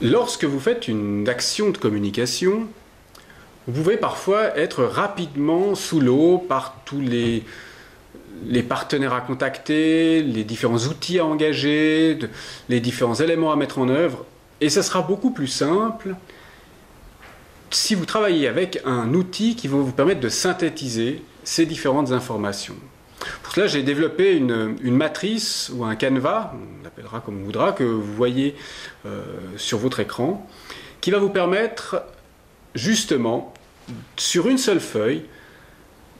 Lorsque vous faites une action de communication, vous pouvez parfois être rapidement sous l'eau par tous les partenaires à contacter, les différents outils à engager, les différents éléments à mettre en œuvre. Et ça sera beaucoup plus simple si vous travaillez avec un outil qui va vous permettre de synthétiser ces différentes informations. Pour cela, j'ai développé une matrice ou un canevas, on l'appellera comme on voudra, que vous voyez sur votre écran, qui va vous permettre justement, sur une seule feuille,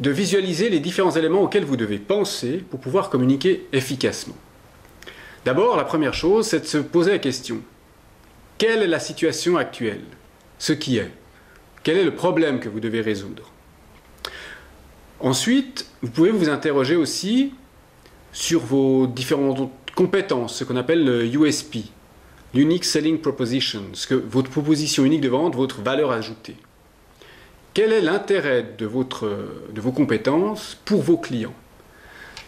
de visualiser les différents éléments auxquels vous devez penser pour pouvoir communiquer efficacement. D'abord, la première chose, c'est de se poser la question. Quelle est la situation actuelle? Ce qui est. Quel est le problème que vous devez résoudre? Ensuite, vous pouvez vous interroger aussi sur vos différentes compétences, ce qu'on appelle le USP, l'Unique Selling Proposition, votre proposition unique de vente, votre valeur ajoutée. Quel est l'intérêt de vos compétences pour vos clients?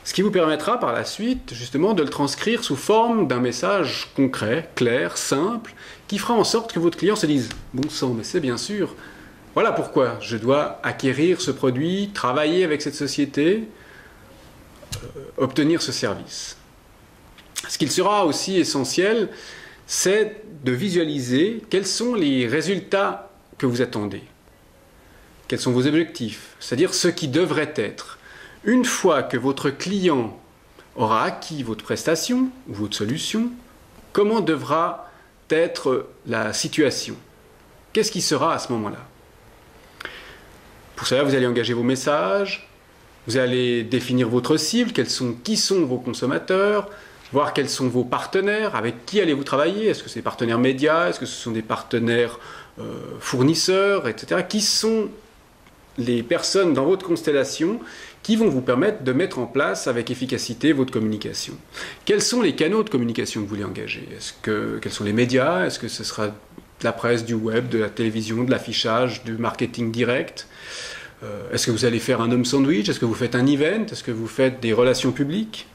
Ce qui vous permettra par la suite, justement, de le transcrire sous forme d'un message concret, clair, simple, qui fera en sorte que votre client se dise « Bon sang, mais c'est bien sûr, voilà pourquoi je dois acquérir ce produit, travailler avec cette société, obtenir ce service. » Ce qu'il sera aussi essentiel, c'est de visualiser quels sont les résultats que vous attendez. Quels sont vos objectifs, c'est-à-dire ce qui devrait être. Une fois que votre client aura acquis votre prestation ou votre solution, comment devra être la situation? Qu'est-ce qui sera à ce moment-là? Pour cela, vous allez engager vos messages, vous allez définir votre cible, qui sont vos consommateurs, voir quels sont vos partenaires, avec qui allez-vous travailler, est-ce que c'est des partenaires médias, est-ce que ce sont des partenaires fournisseurs, etc. Qui sont les personnes dans votre constellation qui vont vous permettre de mettre en place avec efficacité votre communication. Quels sont les canaux de communication que vous voulez engager? Quels sont les médias? Est-ce que ce sera de la presse, du web, de la télévision, de l'affichage, du marketing direct? Est-ce que vous allez faire un home sandwich? Est-ce que vous faites un event? Est-ce que vous faites des relations publiques?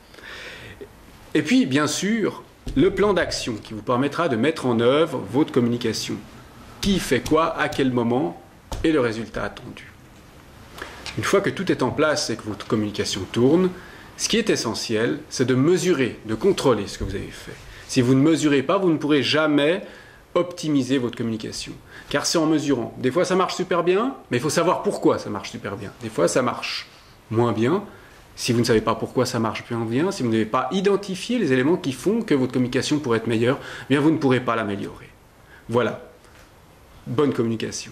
Et puis, bien sûr, le plan d'action qui vous permettra de mettre en œuvre votre communication. Qui fait quoi, à quel moment, et le résultat attendu. Une fois que tout est en place et que votre communication tourne, ce qui est essentiel, c'est de mesurer, de contrôler ce que vous avez fait. Si vous ne mesurez pas, vous ne pourrez jamais optimiser votre communication. Car c'est en mesurant. Des fois, ça marche super bien, mais il faut savoir pourquoi ça marche super bien. Des fois, ça marche moins bien. Si vous ne savez pas pourquoi ça marche bien, si vous n'avez pas identifié les éléments qui font que votre communication pourrait être meilleure, eh bien vous ne pourrez pas l'améliorer. Voilà. Bonne communication.